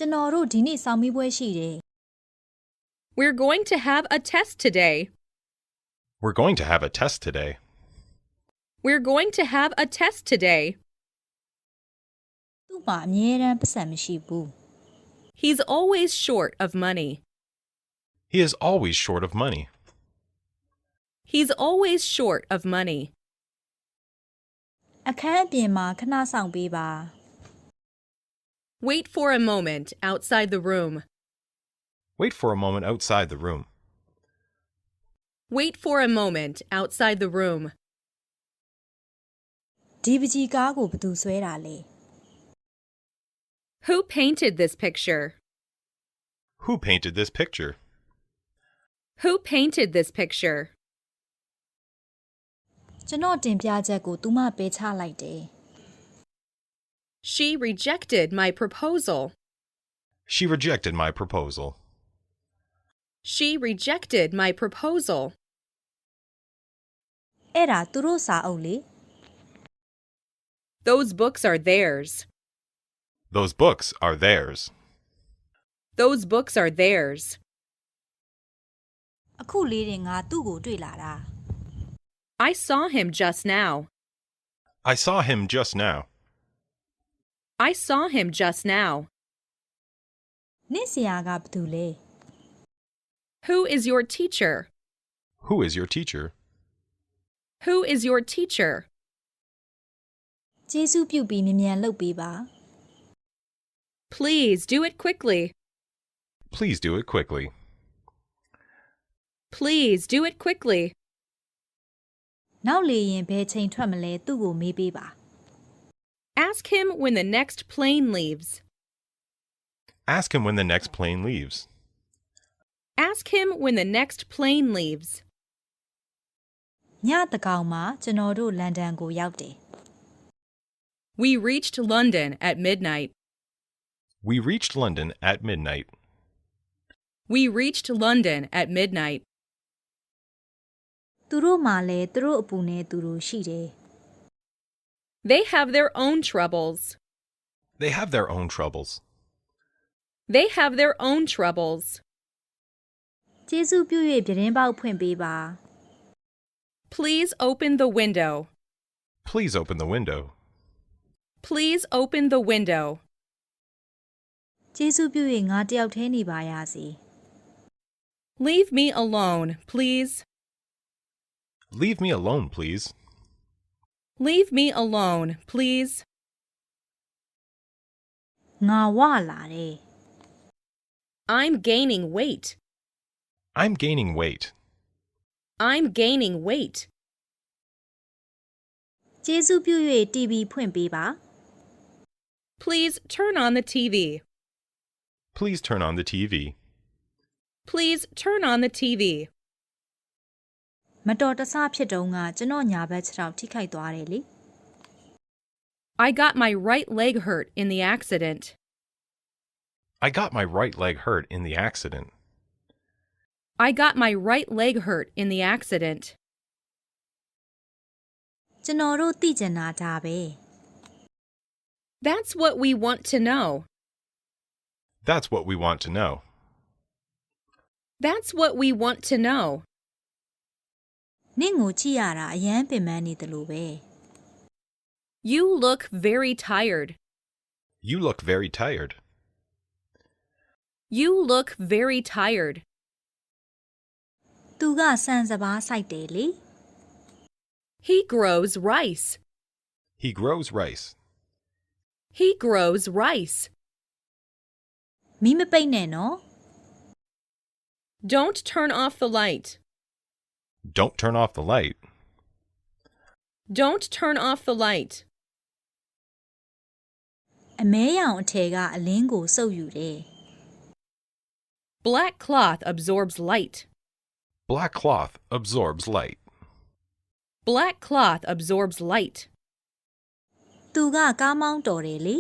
ကျွန်တော်တို့ဒီနေ့စောင့်မိပွဲရှိတယ် We're going to have a test today. We're going to have a test today. We're going to have a test today. သူ့မှာအမြဲတမ်းပတ်စံမရှိဘူး He's always short of money. He is always short of money. He's always short of money. အခန်းအပြင်မှာခဏစောင့်ပေးပါ Wait for a moment outside the room. Wait for a moment outside the room. Wait for a moment outside the room. ဒီပကြီးကားကိုဘယ်သူဆွဲတာလဲ Who painted this picture? Who painted this picture? Who painted this picture? ကျွန်တော်တင်ပြချက်ကိုသူမပယ်ချလိုက်တယ် She rejected my proposal. She rejected my proposal. She rejected my proposal. အဲ့ဒါသူတို့စာအုပ်လေ Those books are theirs. Those books are theirs. Those books are theirs. အခုလေးတင်ငါသူ့ကိုတွေ့လာတာ I saw him just now. I saw him just now. I saw him just now. နင့်ဆရာကဘယ်သူလဲ Who is your teacher? Who is your teacher? Who is your teacher? ကျေးဇူးပြုပြီးမြန်မြန်လုပ်ပေးပါ Please do it quickly. Please do it quickly. Please do it quickly. နောက်လေရင်ဘယ်ချိန်ထွက်မလဲသူ့ကိုမေးပေးပါ Ask him when the next plane leaves. Ask him when the next plane leaves. Ask him when the next plane leaves. ညတကောင်မှာကျွန်တော်တို့လန်ဒန်ကိုရောက်တယ် We reached London at midnight. We reached London at midnight. We reached London at midnight. သူတို့မှလည်းသူတို့အပူနဲ့သူတို့ရှိတယ် They have their own troubles. They have their own troubles. They have their own troubles. ကျေးဇူးပြု၍ပြတင်းပေါက်ဖွင့်ပေးပါ Please open the window. Please open the window. Please open the window. ကျေးဇူးပြု၍ငါတယောက်တည်းနေပါရစေ Leave me alone, please. Leave me alone, please. Leave me alone, please. ငါဝလာတယ် I'm gaining weight. I'm gaining weight. I'm gaining weight. ကျေးဇူးပြု၍ TV ဖွင့်ပေးပါ Please turn on the TV. Please turn on the TV. Please turn on the TV. မတော်တဆဖြစ်တုန်းကကျွန်တော်ညာဘက်ခြေထောက်ထိခိုက်သွားတယ်လေ I got my right leg hurt in the accident. I got my right leg hurt in the accident. I got my right leg hurt in the accident. ကျွန်တော်တို့သိချင်တာဒါပဲ That's what we want to know. That's what we want to know. That's what we want to know. နင့်ကိုကြည့်ရတာအယမ်းပင်ပန်းနေတယ်လို့ပဲ You look very tired. You look very tired. You look very tired. သူကစံစပါးစိုက်တယ်လေ He grows rice. He grows rice. He grows rice. မီးမပိတ်နဲ့နော် Don't turn off the light. Don't turn off the light. Don't turn off the light. အမဲရောင်အထည်ကအလင်းကိုစုပ်ယူတယ် Black cloth absorbs light. Black cloth absorbs light. Black cloth absorbs light. သူကကားမောင်းတော်တယ်လေ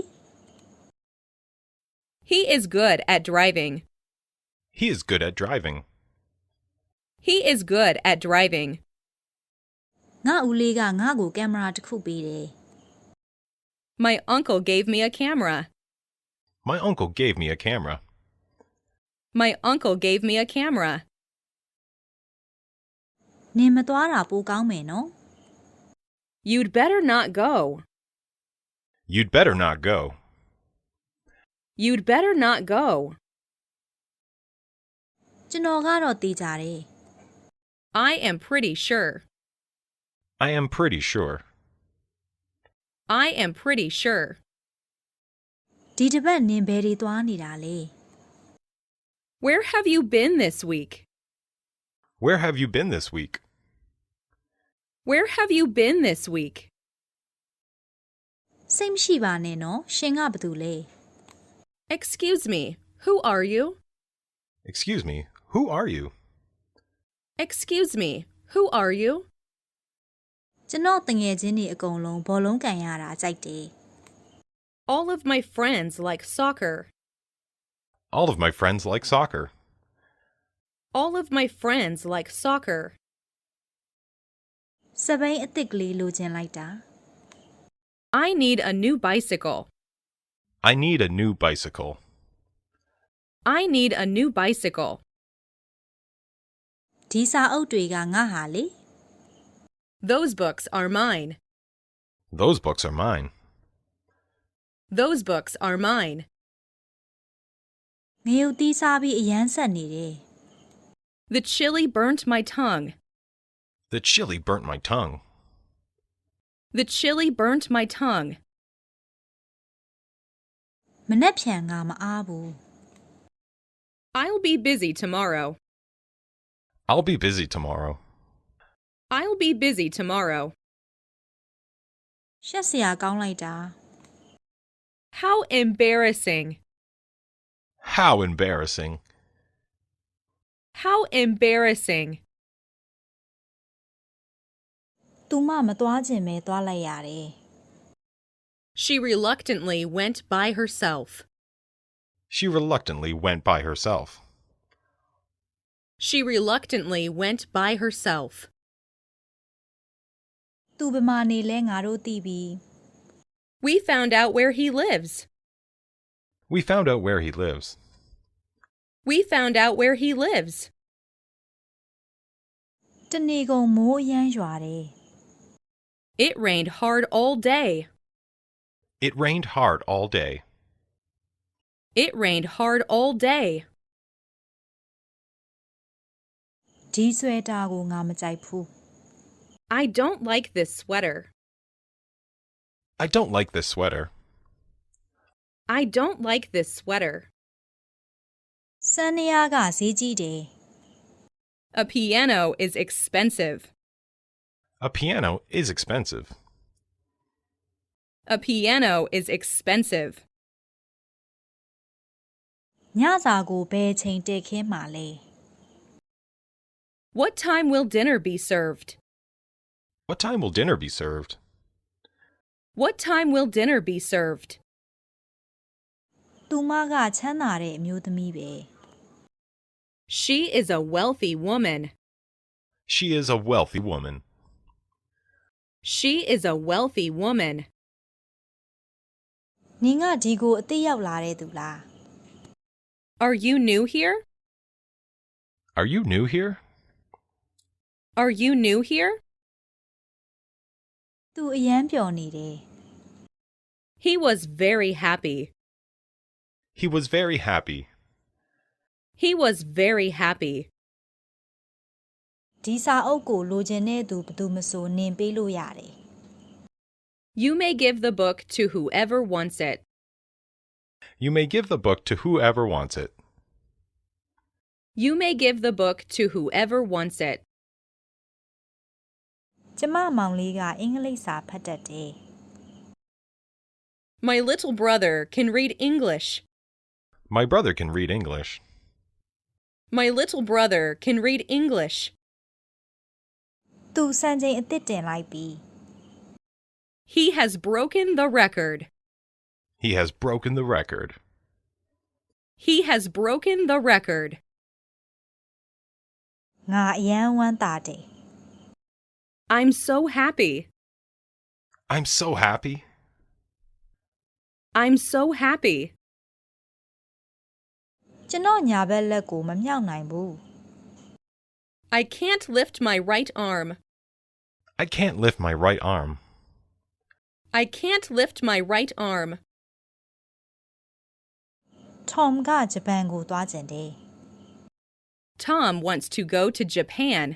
He is good at driving. He is good at driving. He is good at driving. ငါဦးလေးကငါ့ကိုကင်မရာတစ်ခုပေးတယ် My uncle gave me a camera. My uncle gave me a camera. My uncle gave me a camera. နင်မသွားတာပိုကောင်းမယ်နော် You'd better not go. You'd better not go. You'd better not go. ကျွန်တော်ကတော့သိကြတယ် I am pretty sure. I am pretty sure. I am pretty sure. ဒီတစ်ပတ်နင်ဘယ်တွေသွားနေတာလဲ Where have you been this week? Where have you been this week? Where have you been this week? စိတ်မရှိပါနဲ့နော်ရှင်ကဘာတူလဲ Excuse me, who are you? Excuse me, who are you? Excuse me, who are you? ကျွန်တော်တငယ်ချင်းတွေအကုန်လုံးဘောလုံးကန်ရတာကြိုက်တယ် All of my friends like soccer. All of my friends like soccer. All of my friends like soccer. စပိန်အစ်စ်ကလေးလိုချင်လိုက်တာ I need a new bicycle. I need a new bicycle. I need a new bicycle. ဒီစာအုပ်တွေကငါဟာလေ Those books are mine. Those books are mine. Those books are mine. ငရုတ်သီးစားပြီးအရန်ဆက်နေတယ် The chili burnt my tongue. The chili burnt my tongue. The chili burnt my tongue. မနှက်ဖြန်ငါမအားဘူး I'll be busy tomorrow. I'll be busy tomorrow. I'll be busy tomorrow. ရှက်စရာကောင်းလိုက်တာ How embarrassing. How embarrassing. How embarrassing. သူမမသွားခြင်းပဲသွားလိုက်ရတယ် She reluctantly went by herself. She reluctantly went by herself. She reluctantly went by herself. သူဘယ်မှာနေလဲငါတို့သိပြီ We found out where he lives. We found out where he lives. We found out where he lives. တနေ့ကုန်မိုးအရမ်းရွာတယ် It rained hard all day. It rained hard all day. It rained hard all day. ဒီဆွဲတာကိုငါမကြိုက်ဘူး I don't like this sweater. I don't like this sweater. I don't like this sweater. စန်းနေရကဈေးကြီးတယ် A piano is expensive. A piano is expensive. A piano is expensive. ညစာကိုဘယ်ချိန်တက်ခင်းမှာလဲ What time will dinner be served? What time will dinner be served? What time will dinner be served? သူမကချမ်းသာတဲ့အမျိုးသမီးပဲ She is a wealthy woman. She is a wealthy woman. She is a wealthy woman. နင်ကဒီကိုအသိရောက်လာတဲ့သူလား Are you new here? Are you new here? Are you new here? သူအရန်ပျော်နေတယ် He was very happy. He was very happy. He was very happy. ဒီစာအုပ်ကိုလိုချင်တဲ့သူဘယ်သူမဆိုနင်ပေးလို့ရတယ် You may give the book to whoever wants it. You may give the book to whoever wants it. You may give the book to whoever wants it. ကျမမောင်လေးကအင်္ဂလိပ်စာဖတ်တတ်တယ် My little brother can read English. My brother can read English. My little brother can read English. သူစံချိန်အသစ်တင်လိုက်ပြီ He has broken the record. He has broken the record. He has broken the record. ငါအရန်ဝမ်းသာတယ် I'm so happy. I'm so happy. I'm so happy. ကျွန်တော်ညာဘက်လက်ကိုမမြောက်နိုင်ဘူး I can't lift my right arm. I can't lift my right arm. I can't lift my right arm. Tom ကဂျပန်ကိုသွားကျင်တယ် Tom wants to go to Japan.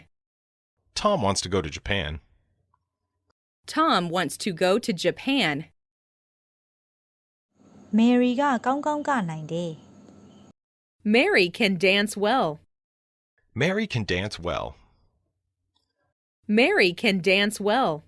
Tom wants to go to Japan. Tom wants to go to Japan. Mary ကကောင်းကောင်းကနိုင်တယ် Mary can dance well. Mary can dance well. Mary can dance well.